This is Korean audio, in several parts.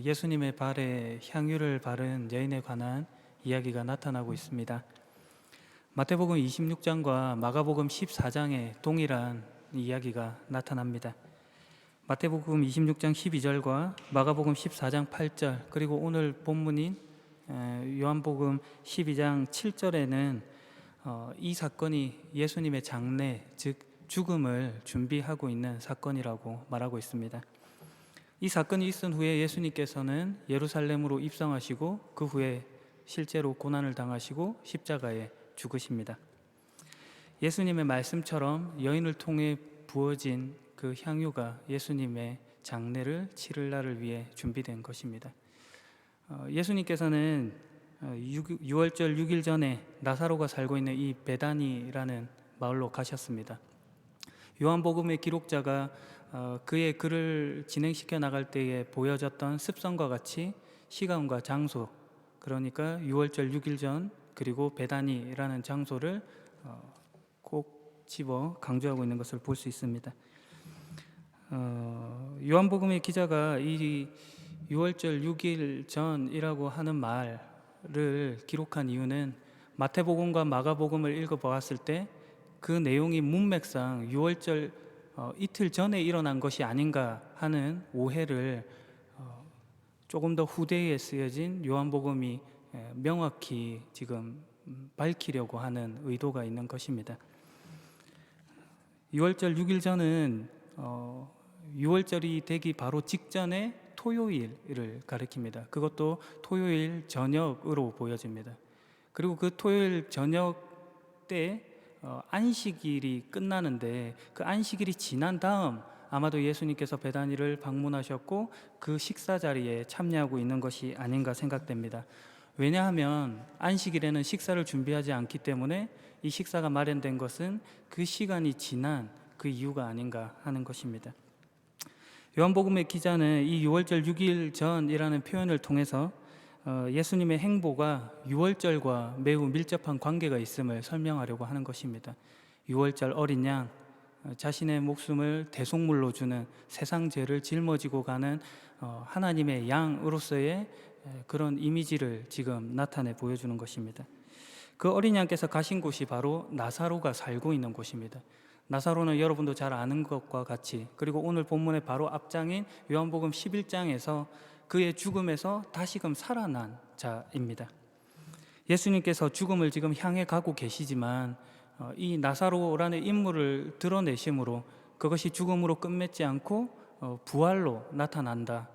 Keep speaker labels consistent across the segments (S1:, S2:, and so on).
S1: 예수님의 발에 향유를 바른 여인에 관한 이야기가 나타나고 있습니다. 마태복음 26장과 마가복음 14장에 동일한 이야기가 나타납니다. 마태복음 26장 12절과 마가복음 14장 8절, 그리고 오늘 본문인 요한복음 12장 7절에는 이 사건이 예수님의 장례, 즉 죽음을 준비하고 있는 사건이라고 말하고 있습니다. 이 사건이 있은 후에 예수님께서는 예루살렘으로 입성하시고 그 후에 실제로 고난을 당하시고 십자가에 죽으십니다. 예수님의 말씀처럼 여인을 통해 부어진 그 향유가 예수님의 장례를 치를 날을 위해 준비된 것입니다. 예수님께서는 6월절 6일 전에 나사로가 살고 있는 이 베다니라는 마을로 가셨습니다. 요한복음의 기록자가 그의 글을 진행시켜 나갈 때에 보여졌던 습성과 같이 시간과 장소, 그러니까 6월절 6일 전 그리고 베다니라는 장소를 꼭 집어 강조하고 있는 것을 볼 수 있습니다. 요한복음의 기자가 이 6월절 6일 전이라고 하는 말을 기록한 이유는 마태복음과 마가복음을 읽어보았을 때 그 내용이 문맥상 6월절 이틀 전에 일어난 것이 아닌가 하는 오해를 조금 더 후대에 쓰여진 요한복음이 명확히 지금 밝히려고 하는 의도가 있는 것입니다. 6월절 6일 전은 6월절이 되기 바로 직전에 토요일을 가리킵니다. 그것도 토요일 저녁으로 보여집니다. 그리고 그 토요일 저녁 때 안식일이 끝나는데 그 안식일이 지난 다음 아마도 예수님께서 베다니를 방문하셨고 그 식사 자리에 참여하고 있는 것이 아닌가 생각됩니다. 왜냐하면 안식일에는 식사를 준비하지 않기 때문에 이 식사가 마련된 것은 그 시간이 지난 그 이유가 아닌가 하는 것입니다. 요한복음의 기자는 이 6월절 6일 전이라는 표현을 통해서 예수님의 행보가 6월절과 매우 밀접한 관계가 있음을 설명하려고 하는 것입니다. 6월절 어린 양, 자신의 목숨을 대속물로 주는 세상 죄를 짊어지고 가는 하나님의 양으로서의 그런 이미지를 지금 나타내 보여주는 것입니다. 그 어린 양께서 가신 곳이 바로 나사로가 살고 있는 곳입니다. 나사로는 여러분도 잘 아는 것과 같이, 그리고 오늘 본문의 바로 앞장인 요한복음 11장에서 그의 죽음에서 다시금 살아난 자입니다. 예수님께서 죽음을 지금 향해 가고 계시지만 이 나사로라는 인물을 드러내심으로 그것이 죽음으로 끝맺지 않고 부활로 나타난다.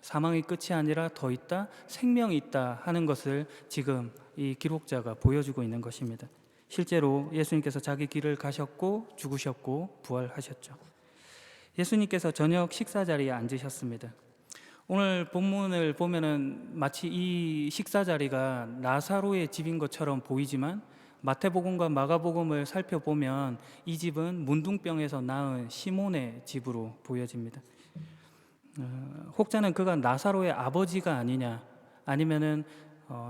S1: 사망이 끝이 아니라 더 있다, 생명이 있다 하는 것을 지금 이 기록자가 보여주고 있는 것입니다. 실제로 예수님께서 자기 길을 가셨고 죽으셨고 부활하셨죠. 예수님께서 저녁 식사 자리에 앉으셨습니다. 오늘 본문을 보면은 마치 이 식사 자리가 나사로의 집인 것처럼 보이지만 마태복음과 마가복음을 살펴보면 이 집은 문둥병에서 낳은 시몬의 집으로 보여집니다. 혹자는 그가 나사로의 아버지가 아니냐, 아니면은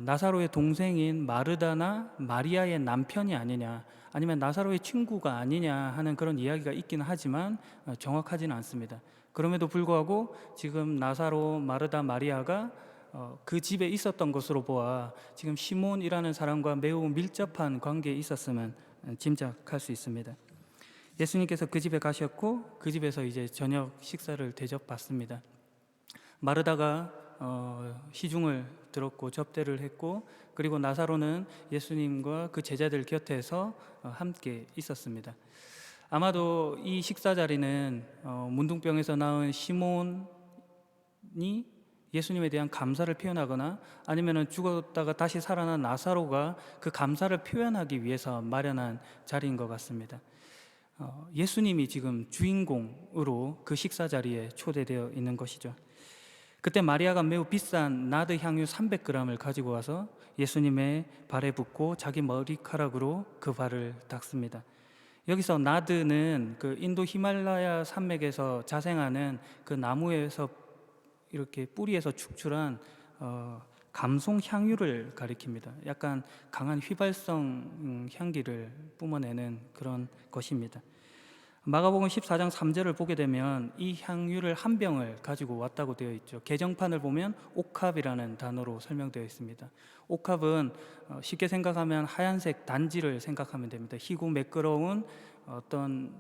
S1: 나사로의 동생인 마르다나 마리아의 남편이 아니냐, 아니면 나사로의 친구가 아니냐 하는 그런 이야기가 있기는 하지만 정확하지는 않습니다. 그럼에도 불구하고 지금 나사로, 마르다, 마리아가 그 집에 있었던 것으로 보아 지금 시몬이라는 사람과 매우 밀접한 관계에 있었음은 짐작할 수 있습니다. 예수님께서 그 집에 가셨고 그 집에서 이제 저녁 식사를 대접받습니다. 마르다가 시중을 들었고 접대를 했고, 그리고 나사로는 예수님과 그 제자들 곁에서 함께 있었습니다. 아마도 이 식사 자리는 문둥병에서 낳은 시몬이 예수님에 대한 감사를 표현하거나 아니면 죽었다가 다시 살아난 나사로가 그 감사를 표현하기 위해서 마련한 자리인 것 같습니다. 예수님이 지금 주인공으로 그 식사 자리에 초대되어 있는 것이죠. 그때 마리아가 매우 비싼 나드 향유 300g을 가지고 와서 예수님의 발에 붓고 자기 머리카락으로 그 발을 닦습니다. 여기서 나드는 그 인도 히말라야 산맥에서 자생하는 그 나무에서 이렇게 뿌리에서 축출한 감송 향유를 가리킵니다. 약간 강한 휘발성 향기를 뿜어내는 그런 것입니다. 마가복음 14장 3절을 보게 되면 이 향유를 한 병을 가지고 왔다고 되어 있죠. 개정판을 보면 옥합이라는 단어로 설명되어 있습니다. 옥합은 쉽게 생각하면 하얀색 단지를 생각하면 됩니다. 희고 매끄러운 어떤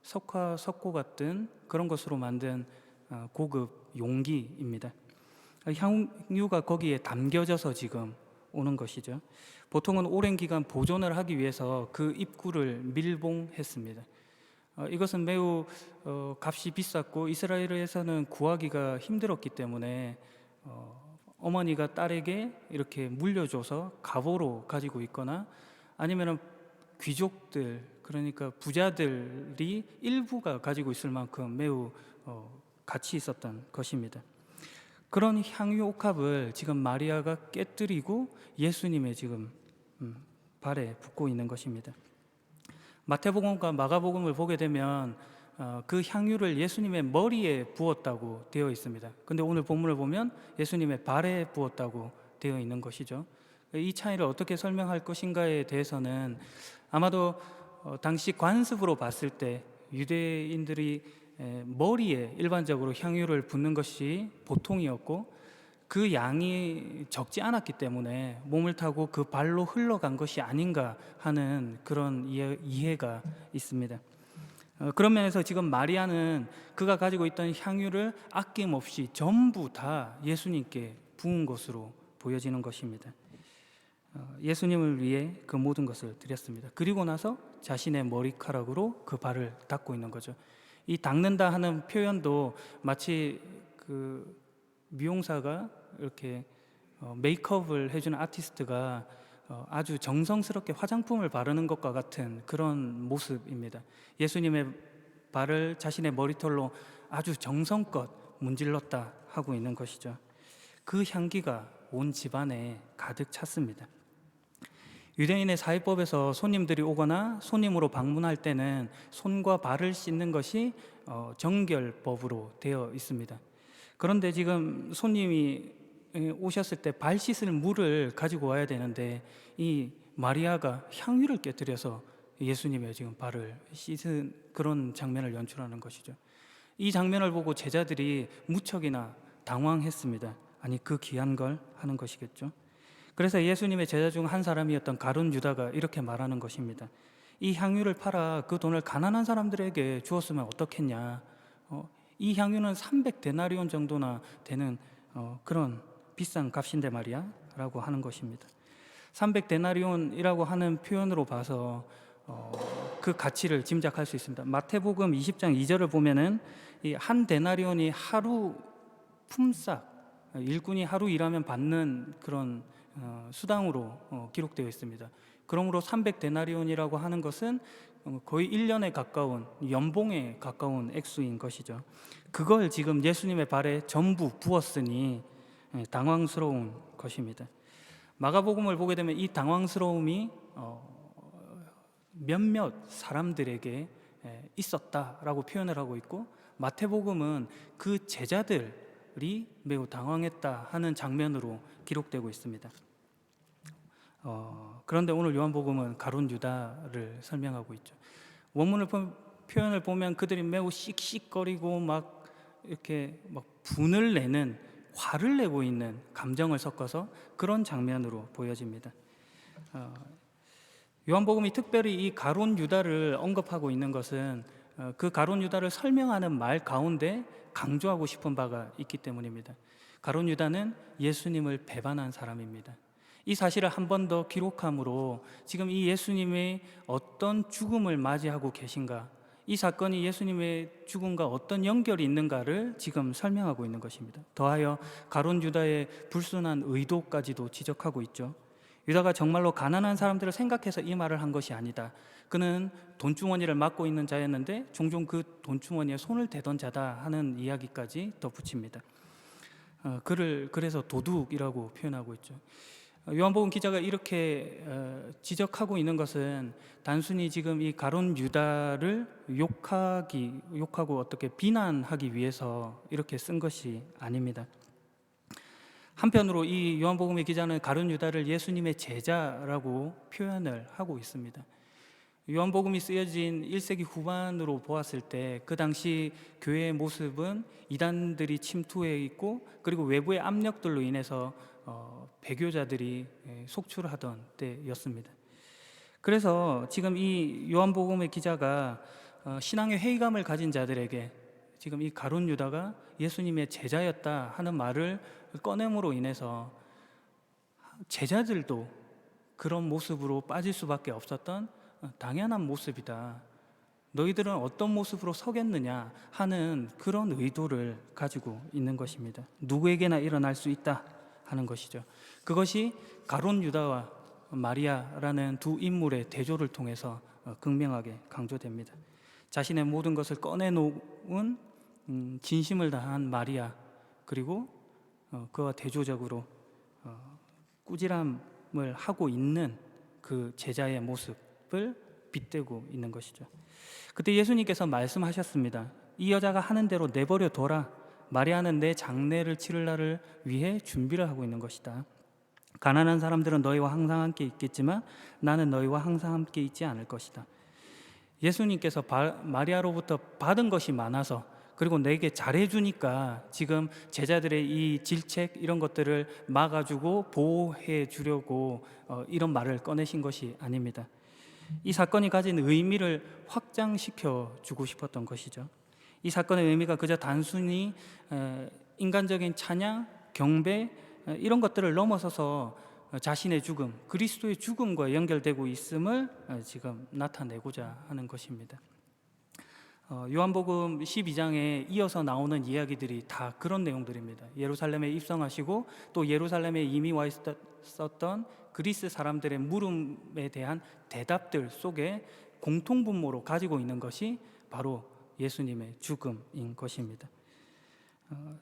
S1: 석고 같은 그런 것으로 만든 고급 용기입니다. 향유가 거기에 담겨져서 지금 오는 것이죠. 보통은 오랜 기간 보존을 하기 위해서 그 입구를 밀봉했습니다. 이것은 매우 값이 비쌌고 이스라엘에서는 구하기가 힘들었기 때문에 어머니가 딸에게 이렇게 물려줘서 갑오로 가지고 있거나 아니면 귀족들, 그러니까 부자들이 일부가 가지고 있을 만큼 매우 가치 있었던 것입니다. 그런 향유 옥합을 지금 마리아가 깨뜨리고 예수님의 지금 발에 붓고 있는 것입니다. 마태복음과 마가복음을 보게 되면 그 향유를 예수님의 머리에 부었다고 되어 있습니다. 근데 오늘 본문을 보면 예수님의 발에 부었다고 되어 있는 것이죠. 이 차이를 어떻게 설명할 것인가에 대해서는 아마도 당시 관습으로 봤을 때 유대인들이 머리에 일반적으로 향유를 붓는 것이 보통이었고 그 양이 적지 않았기 때문에 몸을 타고 그 발로 흘러간 것이 아닌가 하는 그런 이해가 있습니다. 그런 면에서 지금 마리아는 그가 가지고 있던 향유를 아낌없이 전부 다 예수님께 부은 것으로 보여지는 것입니다. 예수님을 위해 그 모든 것을 드렸습니다. 그리고 나서 자신의 머리카락으로 그 발을 닦고 있는 거죠. 이 닦는다 하는 표현도 마치 그 미용사가 이렇게 메이크업을 해주는 아티스트가 아주 정성스럽게 화장품을 바르는 것과 같은 그런 모습입니다. 예수님의 발을 자신의 머리털로 아주 정성껏 문질렀다 하고 있는 것이죠. 그 향기가 온 집안에 가득 찼습니다. 유대인의 사회법에서 손님들이 오거나 손님으로 방문할 때는 손과 발을 씻는 것이 정결법으로 되어 있습니다. 그런데 지금 손님이 오셨을 때 발 씻을 물을 가지고 와야 되는데 이 마리아가 향유를 깨뜨려서 예수님의 지금 발을 씻은 그런 장면을 연출하는 것이죠. 이 장면을 보고 제자들이 무척이나 당황했습니다. 아니, 그 귀한 걸 하는 것이겠죠. 그래서 예수님의 제자 중 한 사람이었던 가룟 유다가 이렇게 말하는 것입니다. 이 향유를 팔아 그 돈을 가난한 사람들에게 주었으면 어떻겠냐. 이 향유는 300데나리온 정도나 되는 그런 비싼 값인데 말이야 라고 하는 것입니다. 300데나리온이라고 하는 표현으로 봐서 그 가치를 짐작할 수 있습니다. 마태복음 20장 2절을 보면은 이 한 데나리온이 하루 품삯, 일꾼이 하루 일하면 받는 그런 수당으로 기록되어 있습니다. 그러므로 300데나리온이라고 하는 것은 거의 1년에 가까운 연봉에 가까운 액수인 것이죠. 그걸 지금 예수님의 발에 전부 부었으니 당황스러운 것입니다. 마가복음을 보게 되면 이 당황스러움이 몇몇 사람들에게 있었다라고 표현을 하고 있고, 마태복음은 그 제자들이 매우 당황했다 하는 장면으로 기록되고 있습니다. 그런데 오늘 요한복음은 가룟 유다를 설명하고 있죠. 원문을 표현을 보면 그들이 매우 씩씩거리고 막 이렇게 막 분을 내는, 화를 내고 있는 감정을 섞어서 그런 장면으로 보여집니다. 요한복음이 특별히 이 가룟 유다를 언급하고 있는 것은 그 가룟 유다를 설명하는 말 가운데 강조하고 싶은 바가 있기 때문입니다. 가룟 유다는 예수님을 배반한 사람입니다. 이 사실을 한 번 더 기록함으로 지금 이 예수님의 어떤 죽음을 맞이하고 계신가, 이 사건이 예수님의 죽음과 어떤 연결이 있는가를 지금 설명하고 있는 것입니다. 더하여 가룟 유다의 불순한 의도까지도 지적하고 있죠. 유다가 정말로 가난한 사람들을 생각해서 이 말을 한 것이 아니다. 그는 돈주머니를 맡고 있는 자였는데 종종 그 돈주머니에 손을 대던 자다 하는 이야기까지 덧붙입니다. 그를 그래서 도둑이라고 표현하고 있죠. 요한복음 기자가 이렇게 지적하고 있는 것은 단순히 지금 이 가룟 유다를 욕하고 어떻게 비난하기 위해서 이렇게 쓴 것이 아닙니다. 한편으로 이 요한복음의 기자는 가룟 유다를 예수님의 제자라고 표현을 하고 있습니다. 요한복음이 쓰여진 1세기 후반으로 보았을 때 그 당시 교회의 모습은 이단들이 침투해 있고, 그리고 외부의 압력들로 인해서 배교자들이 속출하던 때였습니다. 그래서 지금 이 요한복음의 기자가 신앙의 회의감을 가진 자들에게 지금 이 가룟 유다가 예수님의 제자였다 하는 말을 꺼냄으로 인해서 제자들도 그런 모습으로 빠질 수밖에 없었던 당연한 모습이다. 너희들은 어떤 모습으로 서겠느냐 하는 그런 의도를 가지고 있는 것입니다. 누구에게나 일어날 수 있다 하는 것이죠. 그것이 가룟 유다와 마리아라는 두 인물의 대조를 통해서 극명하게 강조됩니다. 자신의 모든 것을 꺼내놓은 진심을 다한 마리아, 그리고 그와 대조적으로 꾸지람을 하고 있는 그 제자의 모습을 빗대고 있는 것이죠. 그때 예수님께서 말씀하셨습니다. 이 여자가 하는 대로 내버려 둬라. 마리아는 내 장례를 치를 날을 위해 준비를 하고 있는 것이다. 가난한 사람들은 너희와 항상 함께 있겠지만 나는 너희와 항상 함께 있지 않을 것이다. 예수님께서 마리아로부터 받은 것이 많아서, 그리고 내게 잘해주니까 지금 제자들의 이 질책 이런 것들을 막아주고 보호해 주려고 이런 말을 꺼내신 것이 아닙니다. 이 사건이 가진 의미를 확장시켜 주고 싶었던 것이죠. 이 사건의 의미가 그저 단순히 인간적인 찬양, 경배 이런 것들을 넘어서서 자신의 죽음, 그리스도의 죽음과 연결되고 있음을 지금 나타내고자 하는 것입니다. 요한복음 12장에 이어서 나오는 이야기들이 다 그런 내용들입니다. 예루살렘에 입성하시고 또 예루살렘에 이미 와 있었던 그리스 사람들의 물음에 대한 대답들 속에 공통분모로 가지고 있는 것이 바로 예수님의 죽음인 것입니다.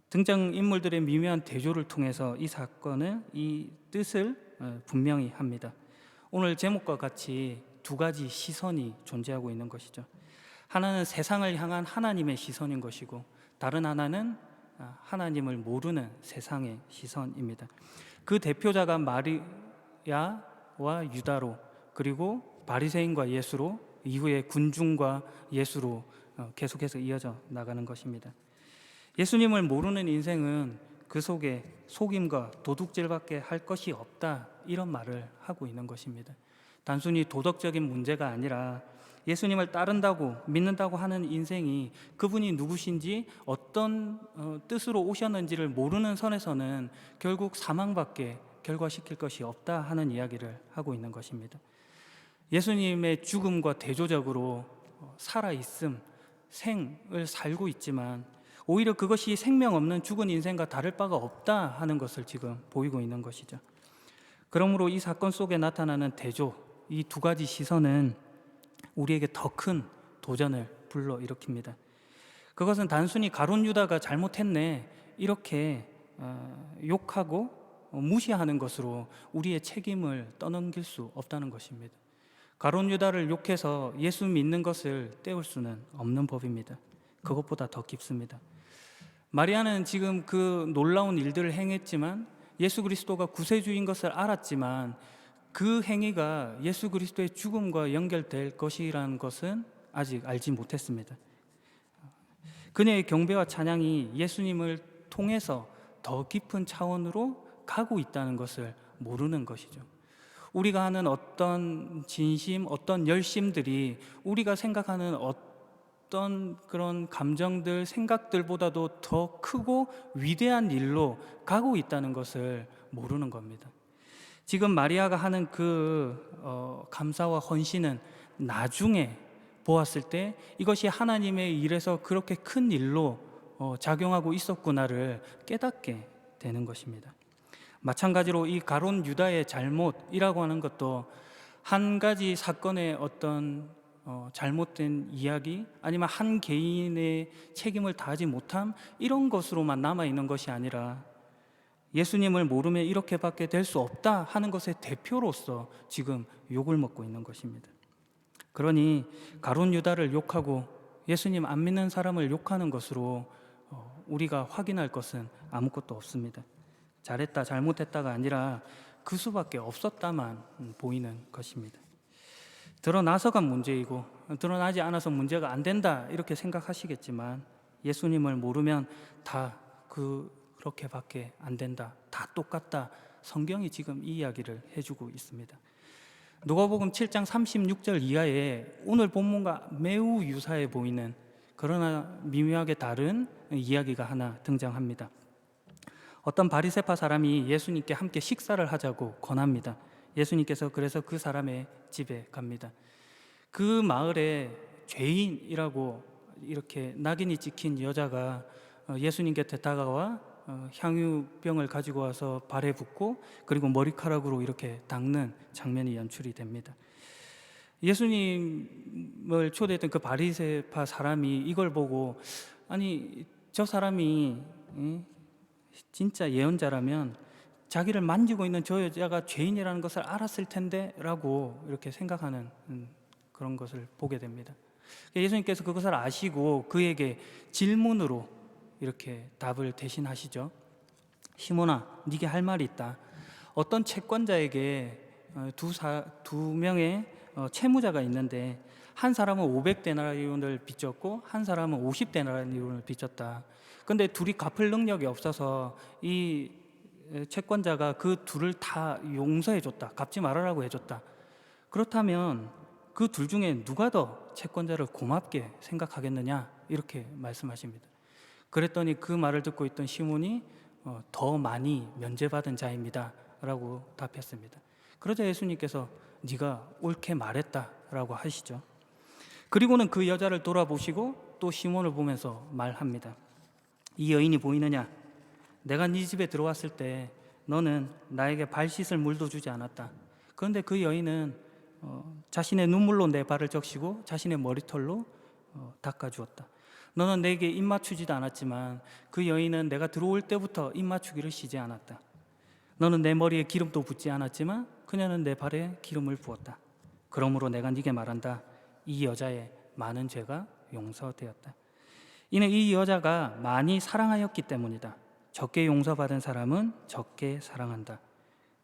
S1: 등장인물들의 미묘한 대조를 통해서 이 사건은 이 뜻을 분명히 합니다. 오늘 제목과 같이 두 가지 시선이 존재하고 있는 것이죠. 하나는 세상을 향한 하나님의 시선인 것이고, 다른 하나는 하나님을 모르는 세상의 시선입니다. 그 대표자가 마리아와 유다로, 그리고 바리새인과 예수로, 이후에 군중과 예수로 계속해서 이어져 나가는 것입니다. 예수님을 모르는 인생은 그 속에 속임과 도둑질밖에 할 것이 없다, 이런 말을 하고 있는 것입니다. 단순히 도덕적인 문제가 아니라 예수님을 따른다고 믿는다고 하는 인생이 그분이 누구신지 어떤 뜻으로 오셨는지를 모르는 선에서는 결국 사망밖에 결과시킬 것이 없다 하는 이야기를 하고 있는 것입니다. 예수님의 죽음과 대조적으로 살아있음, 생을 살고 있지만 오히려 그것이 생명 없는 죽은 인생과 다를 바가 없다 하는 것을 지금 보이고 있는 것이죠. 그러므로 이 사건 속에 나타나는 대조, 이 두 가지 시선은 우리에게 더 큰 도전을 불러일으킵니다. 그것은 단순히 가룟 유다가 잘못했네 이렇게 욕하고 무시하는 것으로 우리의 책임을 떠넘길 수 없다는 것입니다. 가룟 유다를 욕해서 예수 믿는 것을 떼올 수는 없는 법입니다. 그것보다 더 깊습니다. 마리아는 지금 그 놀라운 일들을 행했지만, 예수 그리스도가 구세주인 것을 알았지만 그 행위가 예수 그리스도의 죽음과 연결될 것이라는 것은 아직 알지 못했습니다. 그녀의 경배와 찬양이 예수님을 통해서 더 깊은 차원으로 가고 있다는 것을 모르는 것이죠. 우리가 하는 어떤 진심, 어떤 열심들이 우리가 생각하는 어떤 그런 감정들, 생각들보다도 더 크고 위대한 일로 가고 있다는 것을 모르는 겁니다. 지금 마리아가 하는 그 감사와 헌신은 나중에 보았을 때 이것이 하나님의 일에서 그렇게 큰 일로 작용하고 있었구나를 깨닫게 되는 것입니다. 마찬가지로 이 가룟 유다의 잘못이라고 하는 것도 한 가지 사건의 어떤 잘못된 이야기, 아니면 한 개인의 책임을 다하지 못함, 이런 것으로만 남아있는 것이 아니라 예수님을 모르면 이렇게밖에 될 수 없다 하는 것의 대표로서 지금 욕을 먹고 있는 것입니다. 그러니 가룟 유다를 욕하고 예수님 안 믿는 사람을 욕하는 것으로 우리가 확인할 것은 아무것도 없습니다. 잘했다 잘못했다가 아니라 그 수밖에 없었다만 보이는 것입니다. 드러나서가 문제이고 드러나지 않아서 문제가 안 된다 이렇게 생각하시겠지만 예수님을 모르면 다 그렇게밖에 안 된다, 다 똑같다. 성경이 지금 이 이야기를 해주고 있습니다. 누가복음 7장 36절 이하에 오늘 본문과 매우 유사해 보이는 그러나 미묘하게 다른 이야기가 하나 등장합니다. 어떤 바리새파 사람이 예수님께 함께 식사를 하자고 권합니다. 예수님께서 그래서 그 사람의 집에 갑니다. 그 마을에 죄인이라고 이렇게 낙인이 찍힌 여자가 예수님 곁에 다가와 향유병을 가지고 와서 발에 붓고 그리고 머리카락으로 이렇게 닦는 장면이 연출이 됩니다. 예수님을 초대했던 그 바리새파 사람이 이걸 보고, 아니 저 사람이 진짜 예언자라면 자기를 만지고 있는 저 여자가 죄인이라는 것을 알았을 텐데 라고 이렇게 생각하는 그런 것을 보게 됩니다. 예수님께서 그것을 아시고 그에게 질문으로 이렇게 답을 대신하시죠. 시몬아, 네게 할 말이 있다. 어떤 채권자에게 두 명의 채무자가 있는데 한 사람은 500데나리온을 빚졌고 한 사람은 50데나리온을 빚졌다. 근데 둘이 갚을 능력이 없어서 이 채권자가 그 둘을 다 용서해 줬다, 갚지 말아라고 해줬다. 그렇다면 그 둘 중에 누가 더 채권자를 고맙게 생각하겠느냐 이렇게 말씀하십니다. 그랬더니 그 말을 듣고 있던 시몬이 더 많이 면제받은 자입니다 라고 답했습니다. 그러자 예수님께서 네가 옳게 말했다 라고 하시죠. 그리고는 그 여자를 돌아보시고 또 시몬을 보면서 말합니다. 이 여인이 보이느냐? 내가 네 집에 들어왔을 때 너는 나에게 발 씻을 물도 주지 않았다. 그런데 그 여인은 자신의 눈물로 내 발을 적시고 자신의 머리털로 닦아주었다. 너는 내게 입 맞추지도 않았지만 그 여인은 내가 들어올 때부터 입 맞추기를 쉬지 않았다. 너는 내 머리에 기름도 붓지 않았지만 그녀는 내 발에 기름을 부었다. 그러므로 내가 네게 말한다. 이 여자의 많은 죄가 용서되었다. 이는 이 여자가 많이 사랑하였기 때문이다. 적게 용서받은 사람은 적게 사랑한다.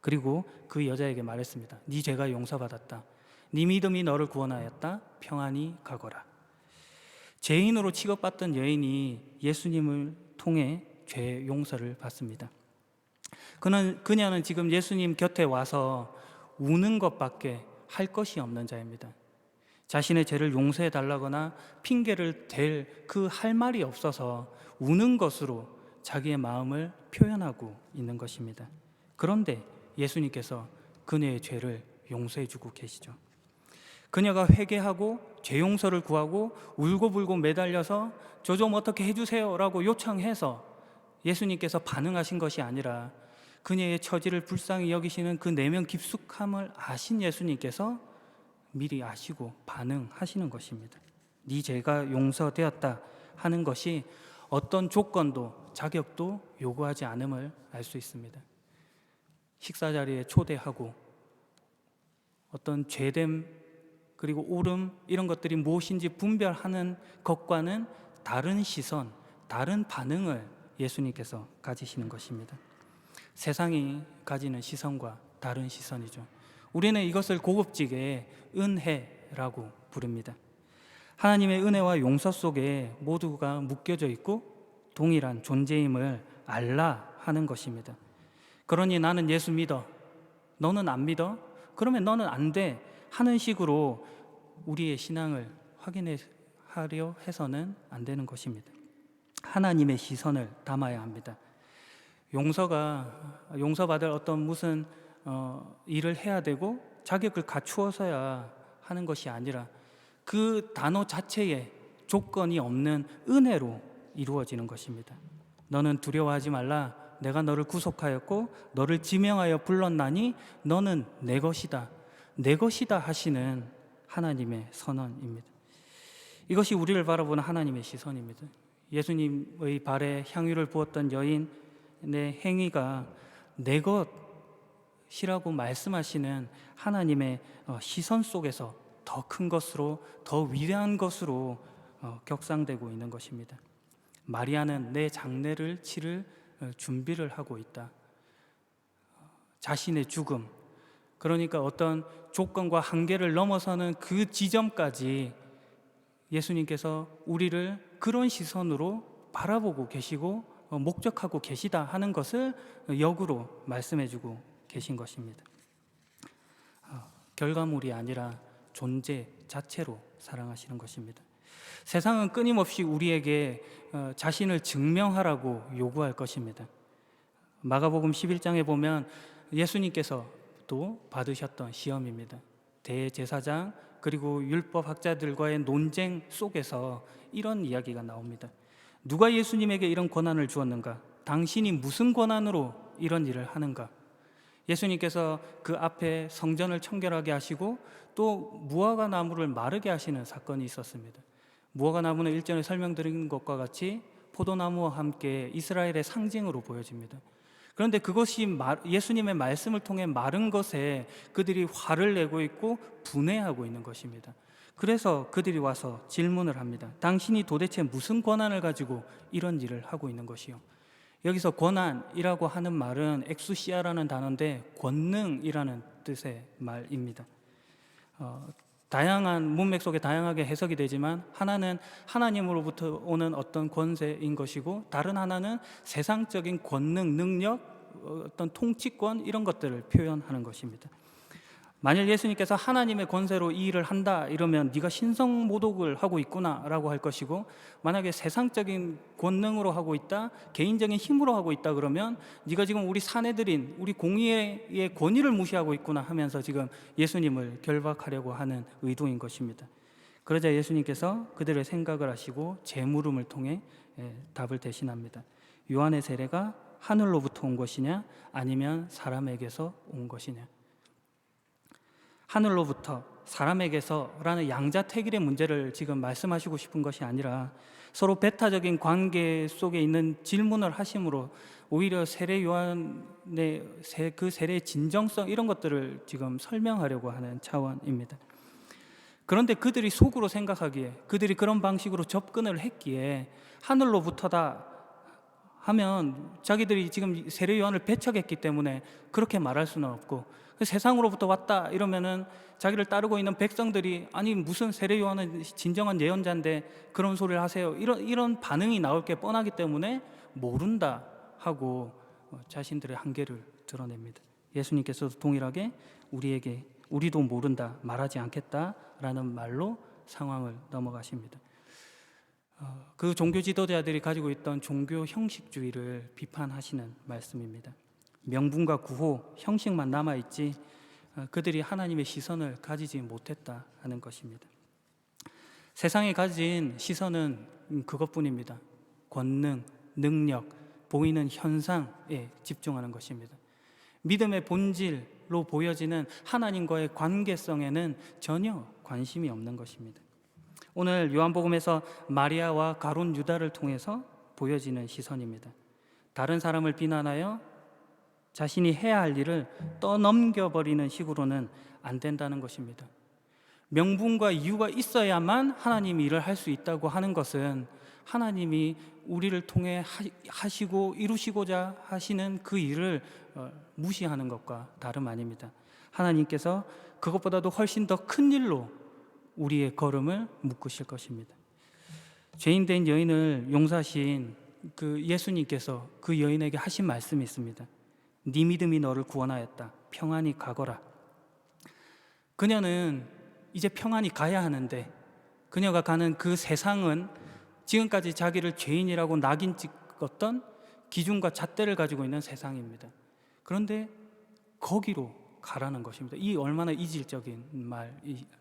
S1: 그리고 그 여자에게 말했습니다. 네 죄가 용서받았다. 네 믿음이 너를 구원하였다. 평안히 가거라. 죄인으로 취급받던 여인이 예수님을 통해 죄 용서를 받습니다. 그녀는 지금 예수님 곁에 와서 우는 것밖에 할 것이 없는 자입니다. 자신의 죄를 용서해 달라거나 핑계를 댈 그 할 말이 없어서 우는 것으로 자기의 마음을 표현하고 있는 것입니다. 그런데 예수님께서 그녀의 죄를 용서해 주고 계시죠. 그녀가 회개하고 죄 용서를 구하고 울고불고 매달려서 저 좀 어떻게 해주세요 라고 요청해서 예수님께서 반응하신 것이 아니라 그녀의 처지를 불쌍히 여기시는 그 내면 깊숙함을 아신 예수님께서 미리 아시고 반응하시는 것입니다. 네 죄가 용서되었다 하는 것이 어떤 조건도 자격도 요구하지 않음을 알 수 있습니다. 식사 자리에 초대하고 어떤 죄됨 그리고 옳음 이런 것들이 무엇인지 분별하는 것과는 다른 시선, 다른 반응을 예수님께서 가지시는 것입니다. 세상이 가지는 시선과 다른 시선이죠. 우리는 이것을 고급지게 은혜라고 부릅니다. 하나님의 은혜와 용서 속에 모두가 묶여져 있고 동일한 존재임을 알라 하는 것입니다. 그러니 나는 예수 믿어, 너는 안 믿어? 그러면 너는 안 돼 하는 식으로 우리의 신앙을 확인하려 해서는 안 되는 것입니다. 하나님의 시선을 담아야 합니다. 용서받을 어떤 무슨 일을 해야 되고 자격을 갖추어서야 하는 것이 아니라 그 단어 자체에 조건이 없는 은혜로 이루어지는 것입니다. 너는 두려워하지 말라. 내가 너를 구속하였고 너를 지명하여 불렀나니 너는 내 것이다. 내 것이다 하시는 하나님의 선언입니다. 이것이 우리를 바라보는 하나님의 시선입니다. 예수님의 발에 향유를 부었던 여인의 행위가 내 것이라고 말씀하시는 하나님의 시선 속에서 더 큰 것으로, 더 위대한 것으로 격상되고 있는 것입니다. 마리아는 내 장례를 치를 준비를 하고 있다. 자신의 죽음, 그러니까 어떤 조건과 한계를 넘어서는 그 지점까지 예수님께서 우리를 그런 시선으로 바라보고 계시고 목적하고 계시다 하는 것을 역으로 말씀해주고 계신 것입니다. 결과물이 아니라 존재 자체로 사랑하시는 것입니다. 세상은 끊임없이 우리에게 자신을 증명하라고 요구할 것입니다. 마가복음 11장에 보면 예수님께서 또 받으셨던 시험입니다. 대제사장 그리고 율법학자들과의 논쟁 속에서 이런 이야기가 나옵니다. 누가 예수님에게 이런 권한을 주었는가? 당신이 무슨 권한으로 이런 일을 하는가? 예수님께서 그 앞에 성전을 청결하게 하시고 또 무화과 나무를 마르게 하시는 사건이 있었습니다. 무화과 나무는 일전에 설명드린 것과 같이 포도나무와 함께 이스라엘의 상징으로 보여집니다. 그런데 그것이 예수님의 말씀을 통해 마른 것에 그들이 화를 내고 있고 분해하고 있는 것입니다. 그래서 그들이 와서 질문을 합니다. 당신이 도대체 무슨 권한을 가지고 이런 일을 하고 있는 것이요? 여기서 권한이라고 하는 말은 엑수시아라는 단어인데 권능이라는 뜻의 말입니다. 다양한 문맥 속에 다양하게 해석이 되지만 하나는 하나님으로부터 오는 어떤 권세인 것이고 다른 하나는 세상적인 권능, 능력, 어떤 통치권 이런 것들을 표현하는 것입니다. 만일 예수님께서 하나님의 권세로 이 일을 한다 이러면 네가 신성모독을 하고 있구나 라고 할 것이고, 만약에 세상적인 권능으로 하고 있다, 개인적인 힘으로 하고 있다 그러면 네가 지금 우리 사내들인 우리 공의의 권위를 무시하고 있구나 하면서 지금 예수님을 결박하려고 하는 의도인 것입니다. 그러자 예수님께서 그들의 생각을 하시고 재물음을 통해 답을 대신합니다. 요한의 세례가 하늘로부터 온 것이냐 아니면 사람에게서 온 것이냐. 하늘로부터 사람에게서라는 양자택일의 문제를 지금 말씀하시고 싶은 것이 아니라 서로 배타적인 관계 속에 있는 질문을 하심으로 오히려 세례 요한의 그 세례의 진정성 이런 것들을 지금 설명하려고 하는 차원입니다. 그런데 그들이 속으로 생각하기에, 그들이 그런 방식으로 접근을 했기에 하늘로부터다 하면 자기들이 지금 세례 요한을 배척했기 때문에 그렇게 말할 수는 없고, 세상으로부터 왔다 이러면은 자기를 따르고 있는 백성들이 아니 무슨 세례 요한은 진정한 예언자인데 그런 소리를 하세요, 이런 반응이 나올 게 뻔하기 때문에 모른다 하고 자신들의 한계를 드러냅니다. 예수님께서도 동일하게 우리에게 우리도 모른다, 말하지 않겠다라는 말로 상황을 넘어가십니다. 그 종교 지도자들이 가지고 있던 종교 형식주의를 비판하시는 말씀입니다. 명분과 구호, 형식만 남아있지 그들이 하나님의 시선을 가지지 못했다 하는 것입니다. 세상에 가진 시선은 그것뿐입니다. 권능, 능력, 보이는 현상에 집중하는 것입니다. 믿음의 본질로 보여지는 하나님과의 관계성에는 전혀 관심이 없는 것입니다. 오늘 요한복음에서 마리아와 가룟 유다를 통해서 보여지는 시선입니다. 다른 사람을 비난하여 자신이 해야 할 일을 떠넘겨버리는 식으로는 안 된다는 것입니다. 명분과 이유가 있어야만 하나님이 일을 할 수 있다고 하는 것은 하나님이 우리를 통해 하시고 이루시고자 하시는 그 일을 무시하는 것과 다름 아닙니다. 하나님께서 그것보다도 훨씬 더 큰 일로 우리의 걸음을 묶으실 것입니다. 죄인된 여인을 용서하신 그 예수님께서 그 여인에게 하신 말씀이 있습니다. 네 믿음이 너를 구원하였다. 평안히 가거라. 그녀는 이제 평안히 가야 하는데 그녀가 가는 그 세상은 지금까지 자기를 죄인이라고 낙인 찍었던 기준과 잣대를 가지고 있는 세상입니다. 그런데 거기로 가라는 것입니다. 이 얼마나 이질적인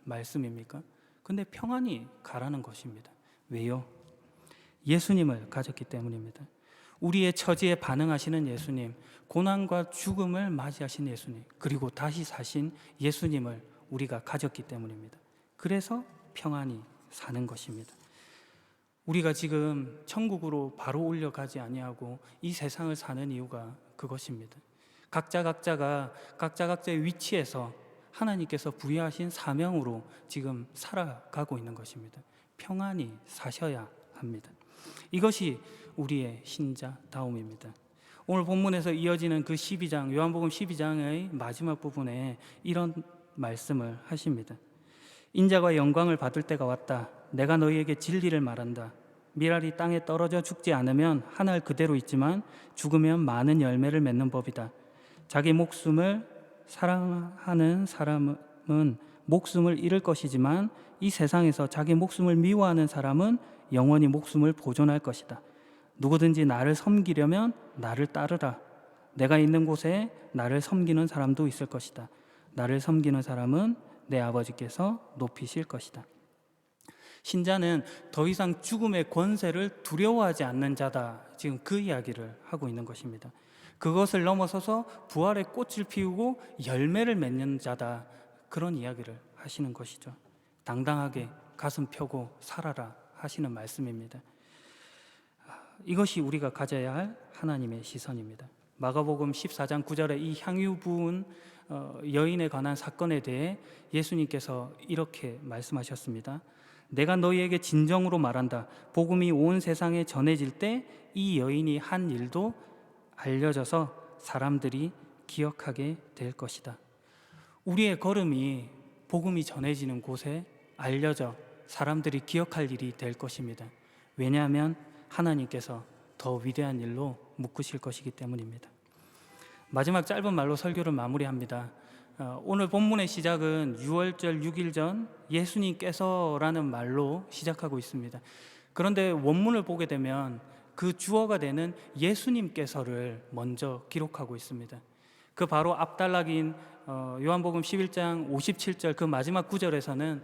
S1: 말씀입니까? 근데 평안히 가라는 것입니다. 왜요? 예수님을 가졌기 때문입니다. 우리의 처지에 반응하시는 예수님, 고난과 죽음을 맞이하신 예수님, 그리고 다시 사신 예수님을 우리가 가졌기 때문입니다. 그래서 평안히 사는 것입니다. 우리가 지금 천국으로 바로 올려가지 아니하고 이 세상을 사는 이유가 그것입니다. 각자가 각자의 위치에서 하나님께서 부여하신 사명으로 지금 살아가고 있는 것입니다. 평안히 사셔야 합니다. 이것이 우리의 신자다움입니다. 오늘 본문에서 이어지는 그 12장, 요한복음 12장의 마지막 부분에 이런 말씀을 하십니다. 인자가 영광을 받을 때가 왔다. 내가 너희에게 진리를 말한다. 밀알이 땅에 떨어져 죽지 않으면 한 알 그대로 있지만 죽으면 많은 열매를 맺는 법이다. 자기 목숨을 사랑하는 사람은 목숨을 잃을 것이지만 이 세상에서 자기 목숨을 미워하는 사람은 영원히 목숨을 보존할 것이다. 누구든지 나를 섬기려면 나를 따르라. 내가 있는 곳에 나를 섬기는 사람도 있을 것이다. 나를 섬기는 사람은 내 아버지께서 높이실 것이다. 신자는 더 이상 죽음의 권세를 두려워하지 않는 자다. 지금 그 이야기를 하고 있는 것입니다. 그것을 넘어서서 부활의 꽃을 피우고 열매를 맺는 자다. 그런 이야기를 하시는 것이죠. 당당하게 가슴 펴고 살아라 하시는 말씀입니다. 이것이 우리가 가져야 할 하나님의 시선입니다. 마가복음 14장 9절에 이 향유 부은 여인에 관한 사건에 대해 예수님께서 이렇게 말씀하셨습니다. 내가 너희에게 진정으로 말한다. 복음이 온 세상에 전해질 때 이 여인이 한 일도 알려져서 사람들이 기억하게 될 것이다. 우리의 걸음이 복음이 전해지는 곳에 알려져 사람들이 기억할 일이 될 것입니다. 왜냐하면 하나님께서 더 위대한 일로 묶으실 것이기 때문입니다. 마지막 짧은 말로 설교를 마무리합니다. 오늘 본문의 시작은 6월절 6일 전 예수님께서라는 말로 시작하고 있습니다. 그런데 원문을 보게 되면 그 주어가 되는 예수님께서를 먼저 기록하고 있습니다. 그 바로 앞단락인 요한복음 11장 57절 그 마지막 구절에서는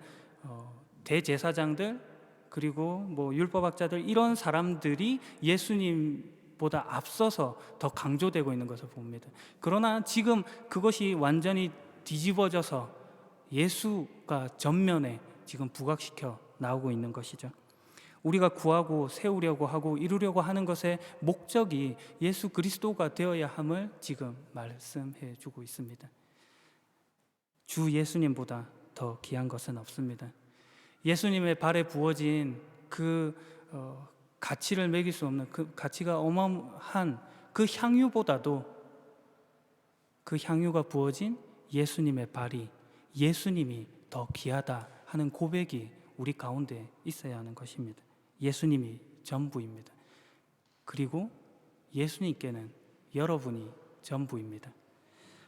S1: 대제사장들 그리고 율법학자들 이런 사람들이 예수님보다 앞서서 더 강조되고 있는 것을 봅니다. 그러나 지금 그것이 완전히 뒤집어져서 예수가 전면에 지금 부각시켜 나오고 있는 것이죠. 우리가 구하고 세우려고 하고 이루려고 하는 것의 목적이 예수 그리스도가 되어야 함을 지금 말씀해 주고 있습니다. 주 예수님보다 더 귀한 것은 없습니다. 예수님의 발에 부어진 그 가치를 매길 수 없는 그 가치가 어마어마한 그 향유보다도 그 향유가 부어진 예수님의 발이 예수님이 더 귀하다 하는 고백이 우리 가운데 있어야 하는 것입니다. 예수님이 전부입니다. 그리고 예수님께는 여러분이 전부입니다.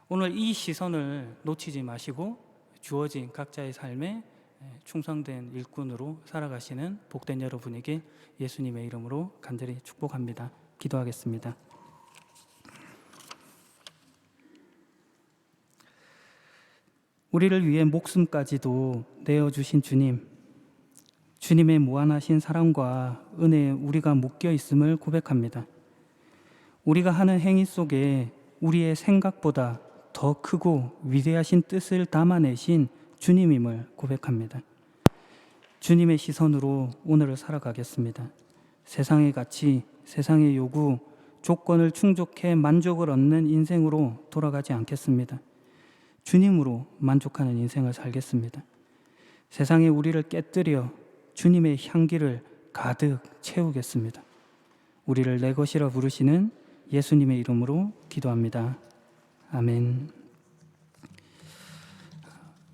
S1: 오늘 이 시선을 놓치지 마시고 주어진 각자의 삶에 충성된 일꾼으로 살아가시는 복된 여러분에게 예수님의 이름으로 간절히 축복합니다. 기도하겠습니다. 우리를 위해 목숨까지도 내어주신 주님, 주님의 무한하신 사랑과 은혜에 우리가 묶여 있음을 고백합니다. 우리가 하는 행위 속에 우리의 생각보다 더 크고 위대하신 뜻을 담아내신 주님임을 고백합니다. 주님의 시선으로 오늘을 살아가겠습니다. 세상의 가치, 세상의 요구, 조건을 충족해 만족을 얻는 인생으로 돌아가지 않겠습니다. 주님으로 만족하는 인생을 살겠습니다. 세상에 우리를 깨뜨려 주님의 향기를 가득 채우겠습니다. 우리를 내 것이라 부르시는 예수님의 이름으로 기도합니다. 아멘.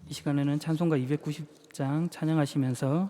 S1: 이 시간에는 찬송가 290장 찬양하시면서